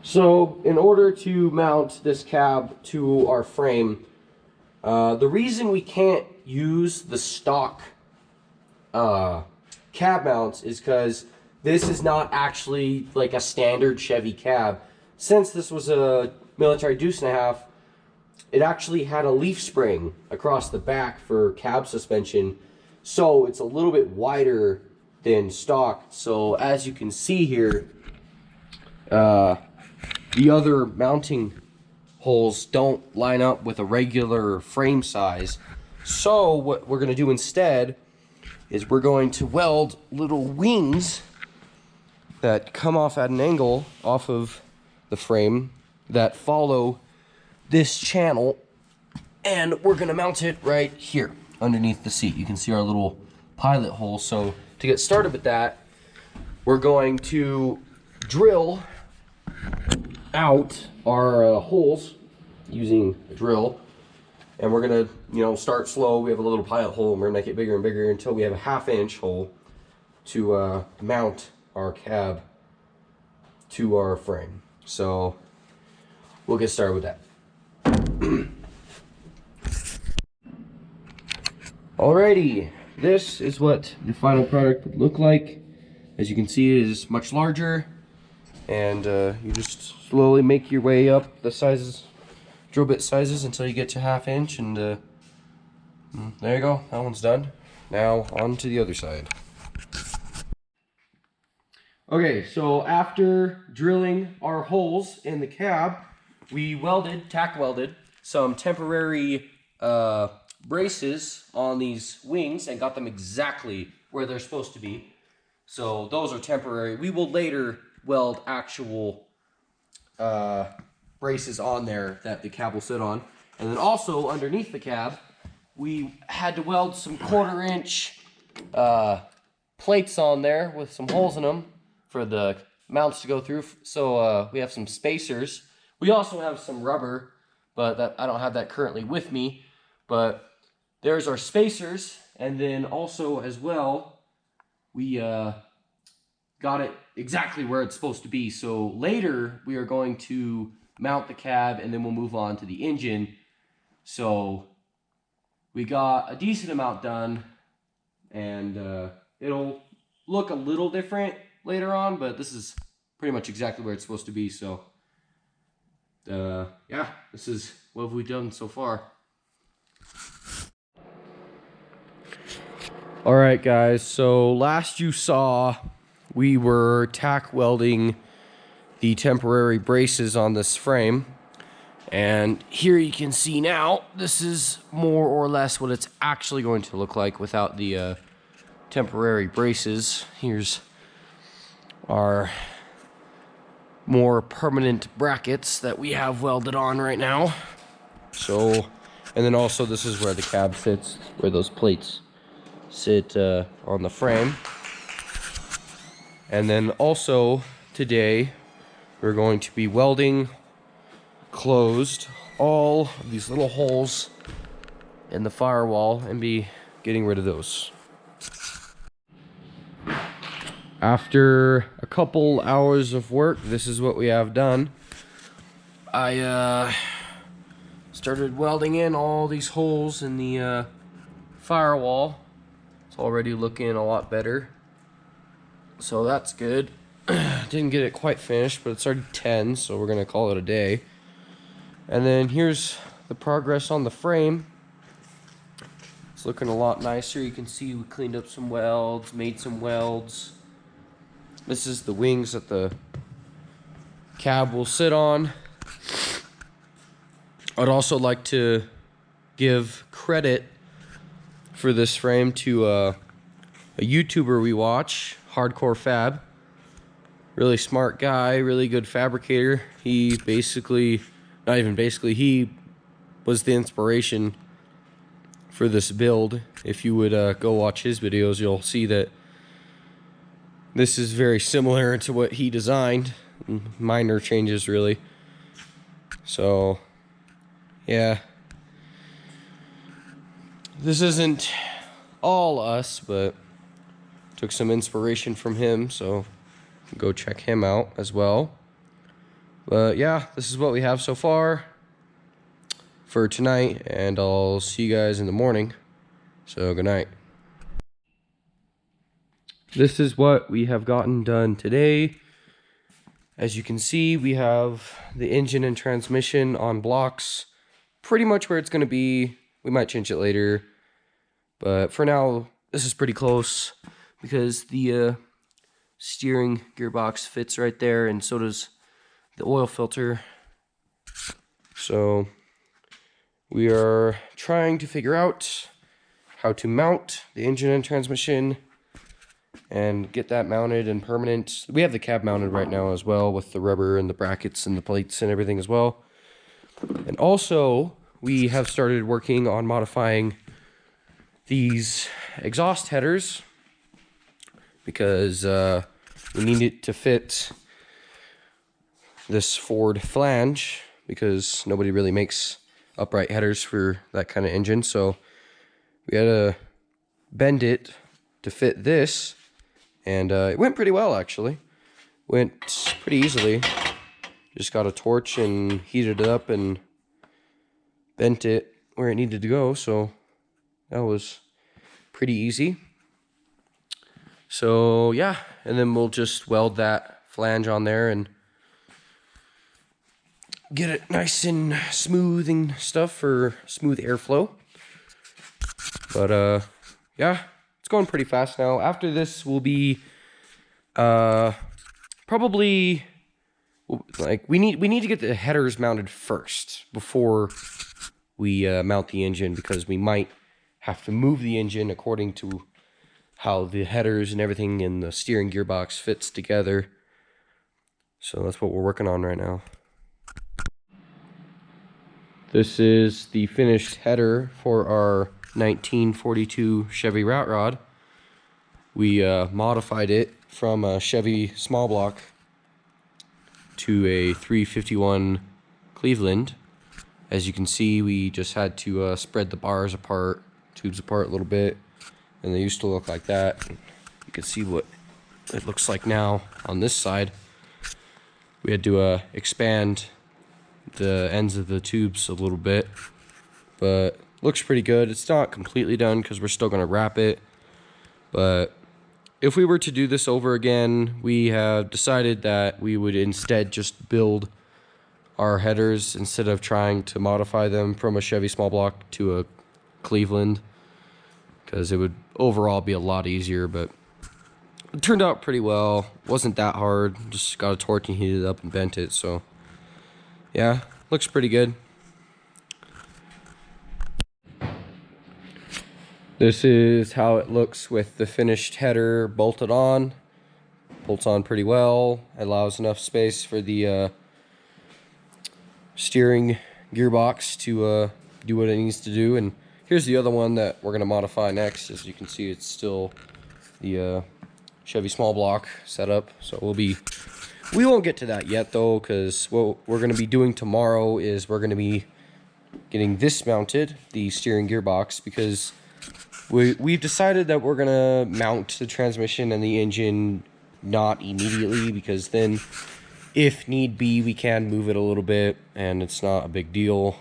So in order to mount this cab to our frame, the reason we can't use the stock cab mounts is because this is not actually like a standard Chevy cab. Since this was a military deuce and a half, it actually had a leaf spring across the back for cab suspension, so it's a little bit wider than stock. So as you can see here, the other mounting holes don't line up with a regular frame size. So what we're going to do instead is we're going to weld little wings that come off at an angle off of the frame that follow this channel, and we're going to mount it right here underneath the seat. You can see our little pilot hole. So to get started with that, we're going to drill out our holes using a drill, and we're gonna, start slow. We have a little pilot hole, and we're gonna make it bigger and bigger until we have a 1/2 inch hole to mount our cab to our frame. So we'll get started with that. Alrighty, this is what the final product would look like. As you can see, it is much larger, and you just slowly make your way up the sizes, drill bit sizes, until you get to 1/2 inch, and there you go. That one's done. Now on to the other side. Okay, so after drilling our holes in the cab, we tack welded some temporary braces on these wings and got them exactly where they're supposed to be. So those are temporary. We will later weld actual braces on there that the cab will sit on. And then also underneath the cab, we had to weld some 1/4 inch plates on there with some holes in them for the mounts to go through. So we have some spacers. We also have some rubber, but I don't have that currently with me. But there's our spacers, and then also as well, we got it exactly where it's supposed to be. So later we are going to mount the cab, and then we'll move on to the engine. So we got a decent amount done, and it'll look a little different later on, but this is pretty much exactly where it's supposed to be. So yeah, this is what we've done so far. All right, guys, so last you saw, we were tack welding the temporary braces on this frame, and here you can see now this is more or less what it's actually going to look like without the temporary braces. Here's our more permanent brackets that we have welded on right now. So, and then also this is where the cab sits, where those plates sit on the frame. And then also today we're going to be welding closed all of these little holes in the firewall and be getting rid of those. After a couple hours of work, this is what we have done. I started welding in all these holes in the firewall. It's already looking a lot better, so that's good. Didn't get it quite finished, but it's already 10, so we're gonna call it a day. And then here's the progress on the frame. It's looking a lot nicer. You can see we cleaned up some welds, made some welds. This is the wings that the cab will sit on. I'd also like to give credit for this frame to a YouTuber we watch, Hardcore Fab. Really smart guy, really good fabricator. He basically, not even basically, he was the inspiration for this build. If you would go watch his videos, you'll see that this is very similar to what he designed. Minor changes, really. So, yeah. This isn't all us, but took some inspiration from him, so go check him out as well. But yeah, this is what we have so far for tonight, and I'll see you guys in the morning. So good night. This is what we have gotten done today. As you can see, we have the engine and transmission on blocks pretty much where it's going to be. We might change it later, but for now this is pretty close because the steering gearbox fits right there, and so does the oil filter. So we are trying to figure out how to mount the engine and transmission and get that mounted and permanent. We have the cab mounted right now as well, with the rubber and the brackets and the plates and everything as well. And also we have started working on modifying these exhaust headers because we need it to fit this Ford flange, because nobody really makes upright headers for that kind of engine. So we had to bend it to fit this, and it went pretty well actually. Went pretty easily. Just got a torch and heated it up and bent it where it needed to go, so that was pretty easy. So yeah, and then we'll just weld that flange on there and get it nice and smooth and stuff for smooth airflow. But yeah, it's going pretty fast now. After this will be probably like we need to get the headers mounted first before we mount the engine, because we might have to move the engine according to how the headers and everything in the steering gearbox fits together. So that's what we're working on right now. This is the finished header for our 1942 Chevy Rat Rod. We modified it from a Chevy small block to a 351 Cleveland. As you can see, we just had to spread the bars apart, tubes apart a little bit, and they used to look like that. You can see what it looks like now on this side. We had to expand the ends of the tubes a little bit, but looks pretty good. It's not completely done because we're still going to wrap it, but if we were to do this over again, we have decided that we would instead just build our headers instead of trying to modify them from a Chevy small block to a Cleveland, because it would overall be a lot easier. But it turned out pretty well. Wasn't that hard. Just got a torch and heated it up and bent it. So yeah, looks pretty good. This is how it looks with the finished header bolted on. Bolts on pretty well. Allows enough space for the steering gearbox to do what it needs to do. And here's the other one that we're going to modify next. As you can see, it's still the Chevy small block setup. So we won't get to that yet though, because what we're going to be doing tomorrow is we're going to be getting this mounted, the steering gearbox, because we've decided that we're going to mount the transmission and the engine not immediately, because then if need be we can move it a little bit and it's not a big deal.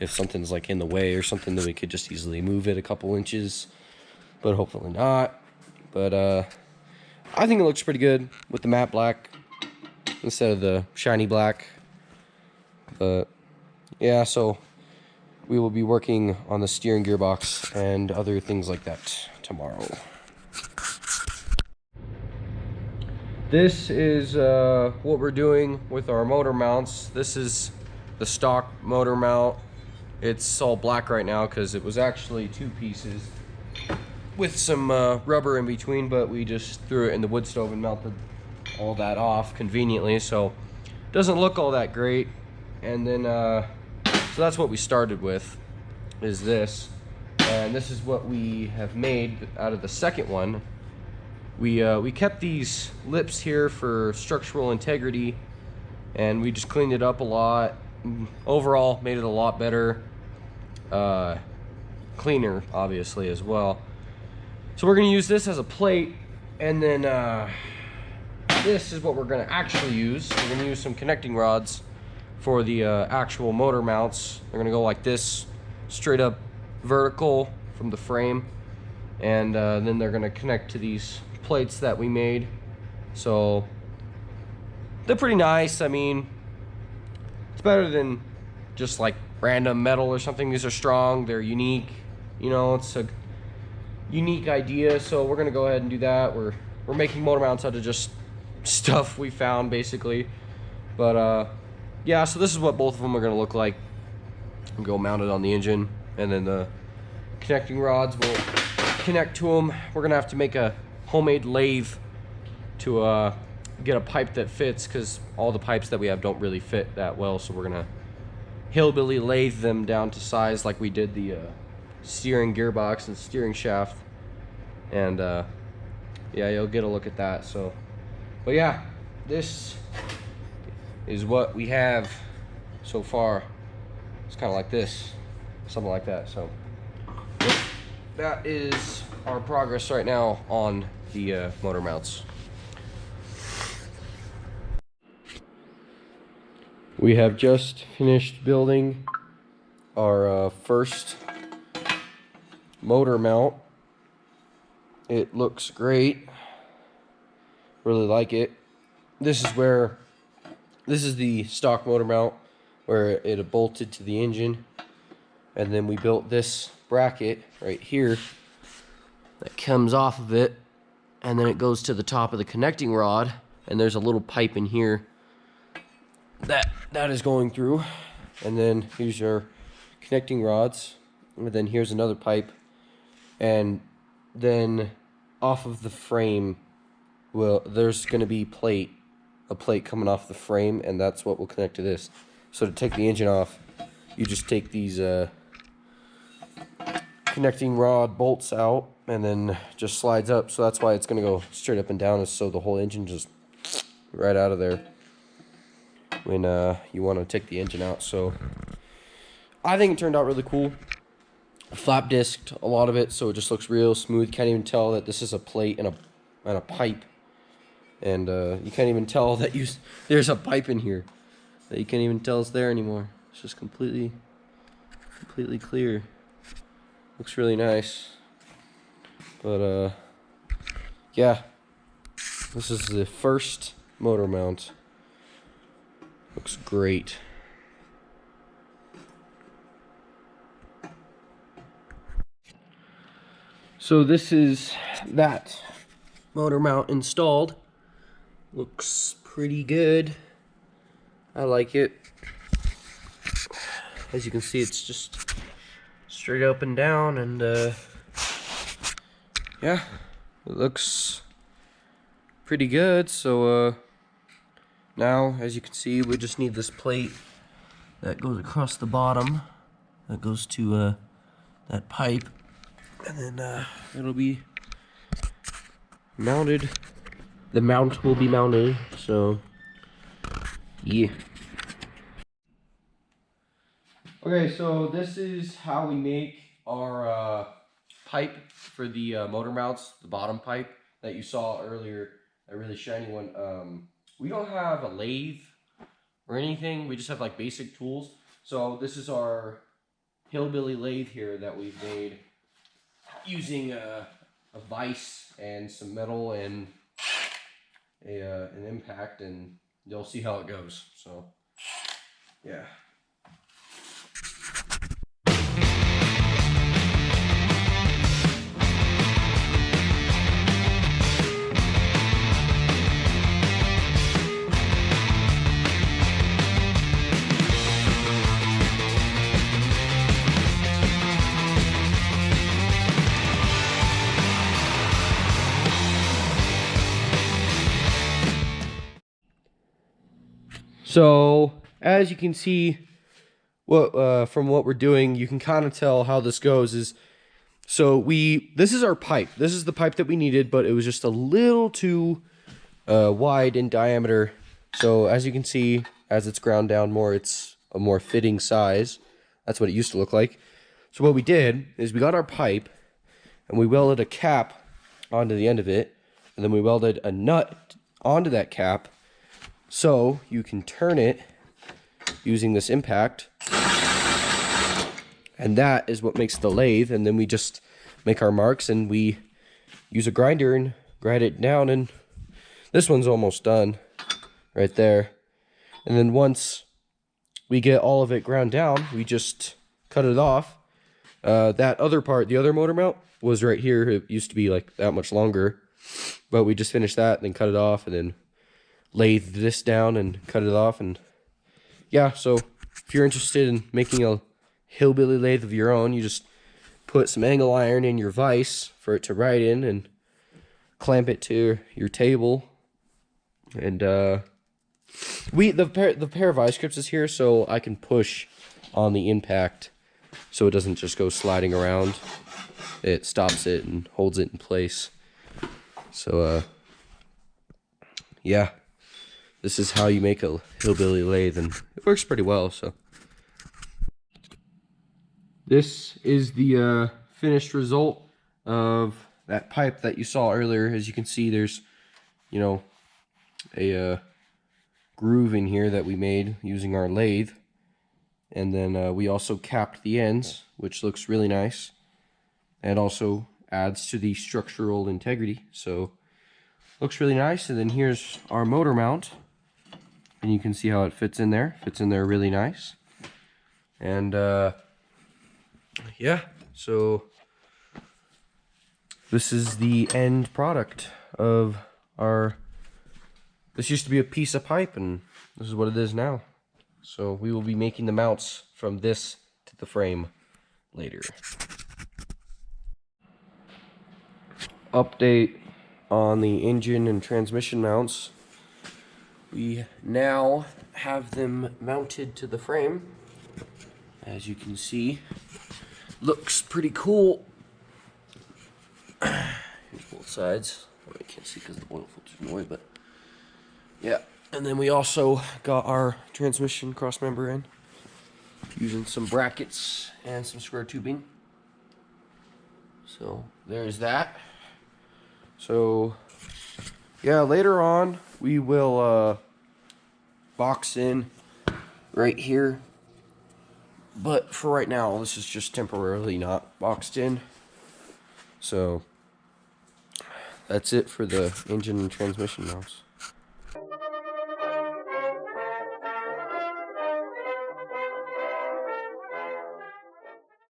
If something's like in the way or something, then we could just easily move it a couple inches, but hopefully not. But I think it looks pretty good with the matte black instead of the shiny black. But yeah, so we will be working on the steering gearbox and other things like that tomorrow. This is what we're doing with our motor mounts. This is the stock motor mount. It's all black right now because it was actually two pieces with some rubber in between, but we just threw it in the wood stove and melted all that off conveniently, so it doesn't look all that great. And then so that's what we started with, is this, and this is what we have made out of the second one. We kept these lips here for structural integrity, and we just cleaned it up a lot. Overall, made it a lot better, cleaner, obviously, as well. So we're gonna use this as a plate, and then this is what we're going to actually use. We're going to use some connecting rods for the actual motor mounts. They're going to go like this, straight up vertical from the frame, and then they're going to connect to these plates that we made. So they're pretty nice. I mean, it's better than just like random metal or something. These are strong, they're unique, you know, it's a unique idea. So we're gonna go ahead and do that. We're making motor mounts out of just stuff we found, basically. But yeah, so this is what both of them are gonna look like. And go mounted on the engine, and then the connecting rods will connect to them. We're gonna have to make a homemade lathe to get a pipe that fits, because all the pipes that we have don't really fit that well. So we're gonna hillbilly lathe them down to size like we did the steering gearbox and steering shaft. And yeah, you'll get a look at that. So, but yeah, this is what we have so far. It's kind of like this, something like that. So that is our progress right now on the motor mounts. We have just finished building our first motor mount. It looks great. Really like it. This is the stock motor mount where it bolted to the engine, and then we built this bracket right here that comes off of it, and then it goes to the top of the connecting rod, and there's a little pipe in here that is going through. And then here's your connecting rods, and then here's another pipe, and then off of the frame, well, there's going to be a plate coming off the frame, and that's what will connect to this. So to take the engine off, you just take these connecting rod bolts out, and then just slides up. So that's why it's going to go straight up and down, is so the whole engine just right out of there when you want to take the engine out. So I think it turned out really cool. Flap disked a lot of it, so it just looks real smooth. Can't even tell that this is a plate and a pipe, and you can't even tell that there's a pipe in here. That you can't even tell it's there anymore. It's just completely clear. Looks really nice. But yeah, this is the first motor mount. Looks great. So this is that motor mount installed. Looks pretty good. I like it. As you can see, it's just straight up and down, and yeah, it looks pretty good. So now, as you can see, we just need this plate that goes across the bottom, that goes to that pipe, and then it'll be mounted. The mount will be mounted. So yeah. Okay, so this is how we make our pipe for the motor mounts, the bottom pipe that you saw earlier, a really shiny one. We don't have a lathe or anything, we just have like basic tools. So this is our hillbilly lathe here that we've made using a vise and some metal and an impact, and you'll see how it goes. So yeah. So as you can see, from what we're doing, you can kind of tell how this goes. This is our pipe. This is the pipe that we needed, but it was just a little too wide in diameter. So as you can see, as it's ground down more, it's a more fitting size. That's what it used to look like. So what we did is we got our pipe, and we welded a cap onto the end of it, and then we welded a nut onto that cap, so you can turn it using this impact, and that is what makes the lathe. And then we just make our marks, and we use a grinder and grind it down, and this one's almost done right there. And then once we get all of it ground down, we just cut it off. That other part, the other motor mount, was right here. It used to be like that much longer, but we just finished that and then cut it off, and then lathe this down and cut it off. And yeah, so if you're interested in making a hillbilly lathe of your own, you just put some angle iron in your vise for it to ride in and clamp it to your table. And the pair of vice grips is here so I can push on the impact so it doesn't just go sliding around. It stops it and holds it in place. So yeah, this is how you make a hillbilly lathe, and it works pretty well. So this is the finished result of that pipe that you saw earlier. As you can see, there's, you know, a groove in here that we made using our lathe, and then we also capped the ends, which looks really nice and also adds to the structural integrity. So looks really nice. And then here's our motor mount, and you can see how it fits in there really nice. And yeah, so this is the end product of our, this used to be a piece of pipe, and this is what it is now. So we will be making the mounts from this to the frame later. Update on the engine and transmission mounts. We now have them mounted to the frame. As you can see, looks pretty cool. Here's both sides. Oh, I can't see because the oil filter's in the way, but yeah. And then we also got our transmission cross member in using some brackets and some square tubing. So there's that. So yeah, later on we will box in right here, but for right now this is just temporarily not boxed in. So that's it for the engine and transmission mounts.